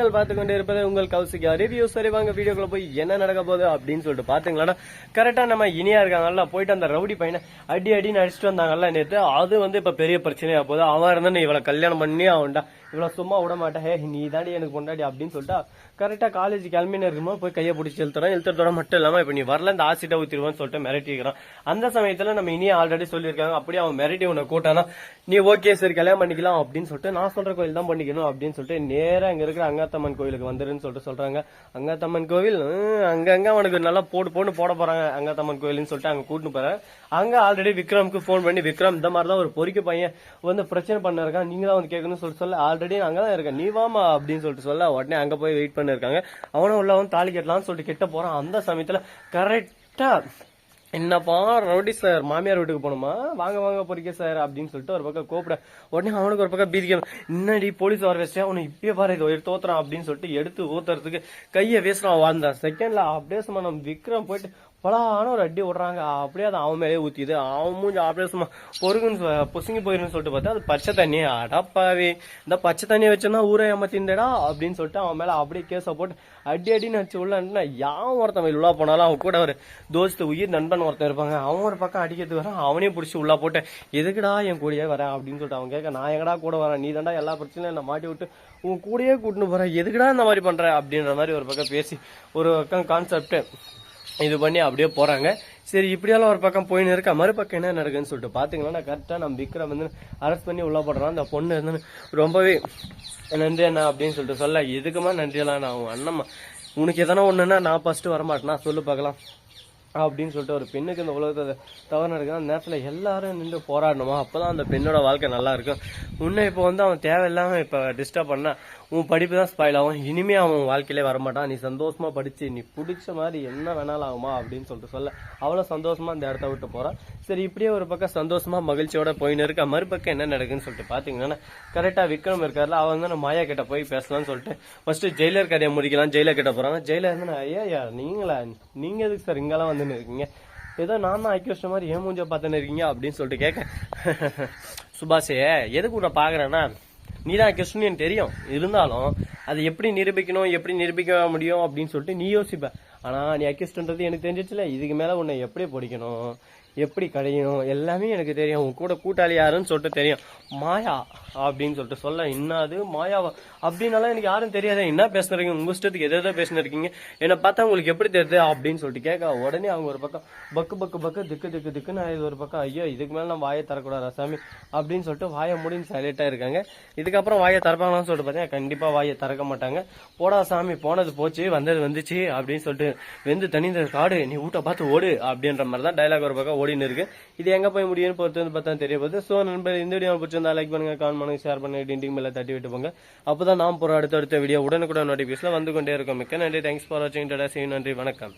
நீங்கள் பார்த்து கொண்டு இருப்பது உங்கள் கௌசிகா ரிவ்யூ. சரி வாங்க வீடியோக்குள்ள போய் என்ன நடக்க போகுது அப்படின்னு சொல்லிட்டு பாத்தீங்களா. கரெக்டா நம்ம இனியா இருக்காங்கல்ல, போயிட்டு அந்த ரவுடி பையனை அடின்னு அடிச்சுட்டு வந்தாங்கல்ல நேற்று. அது இப்ப பெரிய பிரச்சனையா போகுது. அவன் இருந்தா இவளை கல்யாணம் பண்ணி அவன்டா இவ்வளவு சும்மா விட மாட்டேன், ஹே நீ தாண்டி எனக்கு கொண்டாடி அப்படின்னு சொல்லிட்டா கரெக்டா காலேஜ் கிளம்பின்னு இருக்கும்போது போய் கையை பிடிச்சி இழுத்துறதோட மட்டும் இல்லாம இப்ப நீ வரல இந்த ஆசிட்டை ஊத்திடுவான்னு சொல்லிட்டு மிரட்டிக்கிறான். அந்த சமயத்துல நம்ம இனியா ஆல்ரெடி சொல்லியிருக்காங்க, அப்படியே அவன் மிரட்டி உன்னை கூட்டானா நீ ஓகே சரி கல்யாணம் பண்ணிக்கலாம் அப்படின்னு சொல்லிட்டு நான் சொல்ற கோயில் தான் பண்ணிக்கணும் அப்படின்னு சொல்லிட்டு நேரா அங்க இருக்கிற அங்காத்தம்மன் கோயிலுக்கு வந்துருன்னு சொல்லிட்டு சொல்றாங்க. அங்காத்தம்மன் கோவில் அங்கங்க அவனுக்கு நல்லா போட்டு போட போறாங்க அங்காத்தம்மன் கோயில்னு சொல்லிட்டு அங்க கூட்டு போறேன். அங்க ஆல்ரெடி விக்ரம்க்கு போன் பண்ணி, விக்ரம் இந்த மாதிரிதான் ஒரு பொறிக்க பையன் பிரச்சனை பண்ண இருக்கான், நீங்க தான் கேட்கணும்னு சொல்ல ஆல்ரெடி அங்கதான் இருக்கேன் நீ வாமா அப்படின்னு சொல்லிட்டு சொல்ல உடனே அங்க போய் வெயிட் பண்ணி இருக்காங்க. அவனும் உள்ள தாலி கட்டலாம்னு சொல்லிட்டு கிட்ட போறான். அந்த சமயத்துல கரெக்டா என்னப்பா ரவுடி சார் மாமியார் வீட்டுக்கு போகணுமா, வாங்க பொறிக்க சார் அப்படின்னு சொல்லிட்டு ஒரு பக்கம் கூப்பிட உடனே அவனுக்கு ஒரு பக்கம் பீதிக்கணும், இன்னடி போலீஸ் வர வச்சா அவனு இப்பயே பாரு இதை தோத்துறான் அப்படின்னு சொல்லிட்டு எடுத்து ஊத்துறதுக்கு கையை வேசுறான். அந்த செகண்ட்ல அப்படியே சும்மா நம்ம விக்ரம் போயிட்டு பலான ஒரு அடி விடுறாங்க. அப்படியே அது அவன் மேலே ஊத்திது. அவன் மூஞ்சி அப்படியே சும்மா பொறுக்குன்னு பொசுங்கி போயிருன்னு சொல்லிட்டு பார்த்தா அது பச்சை தண்ணி. அடப்பாவே இந்த பச்சை தண்ணியை வச்சோன்னா ஊரை ஏமாத்திண்டா அப்படின்னு சொல்லிட்டு அவன் மேல அப்படியே கேஸை போட்டு அடின்னு வச்சு உள்ளா. யான் ஒருத்தன் உள்ள போனாலும் அவன் கூட ஒரு தோஸ்து உயிர் நண்பன் ஒருத்தன் இருப்பாங்க, அவன் ஒரு பக்கம் அடிக்கிறதுக்கு வரான். அவனையும் பிடிச்சி உள்ள போட்டு எதுக்குடா என் கூடயே வரேன் அப்படின்னு சொல்லிட்டு அவன் கேட்க, நான் எங்கடா கூட வரேன், நீ தாண்டா எல்லா பிரச்சனையும் என்ன மாட்டி விட்டு உன் கூடயே கூட்டின்னு போறேன், எதுக்குடா இந்த மாதிரி பண்ற அப்படின்ற மாதிரி ஒரு பக்கம் பேசி ஒரு பக்கம் கான்செப்ட் இது பண்ணி அப்படியே போறாங்க. சரி இப்படியெல்லாம் ஒரு பக்கம் போயின்னு இருக்க, மறுபக்கம் என்ன நடக்குன்னு சொல்லிட்டு பாத்தீங்கன்னா கரெக்டா நம்ம விக்ரம் அரெஸ்ட் பண்ணி உள்ள போடுறான். அந்த பொண்ணு ரொம்பவே நன்றி அண்ணா அப்படின்னு சொல்லிட்டு சொல்ல, எதுக்குமா நன்றியெல்லாம் நான் அண்ணம்மா உனக்கு எதனா ஒண்ணுன்னா நான் ஃபர்ஸ்ட் வரமாட்டேனா சொல்லு பார்க்கலாம் அப்படின்னு சொல்லிட்டு ஒரு பெண்ணுக்கு இந்த உலகத்தை தவறு நடக்குது. அந்த நேரத்துல எல்லாரும் நின்று போராடணுமா, அப்பதான் அந்த பெண்ணோட வாழ்க்கை நல்லா இருக்கும். முன்ன இப்போ அவன் தேவையில்லாம இப்ப டிஸ்டர்ப் பண்ணா உன் படிப்பு தான் ஸ்பாயில் ஆகும், இனிமே அவன் வாழ்க்கையிலே வரமாட்டான், நீ சந்தோஷமா படிச்சு நீ பிடிச்ச மாதிரி என்ன வேணாலும் ஆகுமா அப்படின்னு சொல்லிட்டு சொல்ல அவ்வளவு சந்தோஷமா அந்த இடத்த விட்டு போறான். சரி இப்படியே ஒரு பக்கம் சந்தோஷமா மகிழ்ச்சியோட போயின்னு இருக்க, மறுபக்கம் என்ன நடக்குன்னு சொல்லிட்டு பாத்தீங்கன்னா கரெக்டா விக்ரம் இருக்காருல, அவன் மாயா கிட்ட போய் பேசலாம்னு சொல்லிட்டு ஃபர்ஸ்ட் ஜெயிலர் கதையை முடிக்கலாம் ஜெயிலர் கிட்ட போறாங்க. ஜெயிலர் ஐயா நீங்க எதுக்கு சார் இங்கெல்லாம் வந்து இருக்கீங்க, ஏதோ நான் தான் ஐக்கிய மாதிரி ஏன் மூஞ்ச பார்த்துன்னு இருக்கீங்க அப்படின்னு சொல்லிட்டு கேட்க, சுபாஷே எதுக்கு உன்னை பாக்குறேன்னா நீதான் கிருஷ்ணன் எனக்கு தெரியும், இருந்தாலும் அதை எப்படி நிரூபிக்கணும் எப்படி நிரூபிக்க முடியும் அப்படின்னு சொல்லிட்டு நீ யோசிப்ப. ஆனா நீ அக்யூஸ்ட்ன்றது எனக்கு தெரிஞ்சிச்சுல, இதுக்கு மேல உன்னை எப்படி பிடிக்கணும் எப்படி கடையணும் எல்லாமே எனக்கு தெரியும், உன் கூட கூட்டாளி யாருன்னு சொல்லிட்டு தெரியும், மாயா அப்படின்னு சொல்லிட்டு சொல்ல, இன்னாது மாயாவா அப்படின்னாலும் எனக்கு யாரும் தெரியாது, என்ன பேசுறீங்க உங்க இஷ்டத்துக்கு எதோ பேசினு இருக்கீங்க, என்னை பார்த்தா உங்களுக்கு எப்படி தெரியுது அப்படின்னு சொல்லிட்டு கேட்க, உடனே அவங்க ஒரு பக்கம் பக்கு திக்குன்னு இது ஒரு பக்கம், ஐயோ இதுக்கு மேல நான் வாயை தரக்கூடாது சாமி அப்படின்னு சொல்லிட்டு வாயை முடிஞ்சு சைலண்டா இருக்காங்க. இதுக்கப்புறம் வாயை திறப்பாங்கன்னு சொல்லிட்டு பார்த்தீங்கன்னா கண்டிப்பா வாயை திறக்க மாட்டாங்க. போடா சாமி போனது போச்சு வந்தது வந்துச்சு அப்படின்னு சொல்லிட்டு வெந்து தனிந்த காடு நீ ஊட்ட பார்த்து ஓடு அப்படின்ற மாதிரி தான் டைலாக் ஒரு பக்கம் ஓடின்னு இருக்கு. இது எங்க போய் முடியும்னு பொறுத்து பார்த்தா தெரிய போகுது. சோ நண்பர் இந்த வீடியோ பிடிச்சிருந்தா லைக் பண்ணுங்க, கமெண்ட் பண்ணுங்க, ஷேர் பண்ணுங்க, டிண்டிங் மேல தட்டி விட்டு போங்க. அப்பதான் நாம் போற அடுத்த வீடியோ உடனுக்குடன் நோட்டிபிகேஷன்ல வந்து கொண்டே இருக்கும். மிக்க நன்றி, தேங்க்ஸ் ஃபார் வாட்சிங், டாடா, see you, நன்றி, வணக்கம்.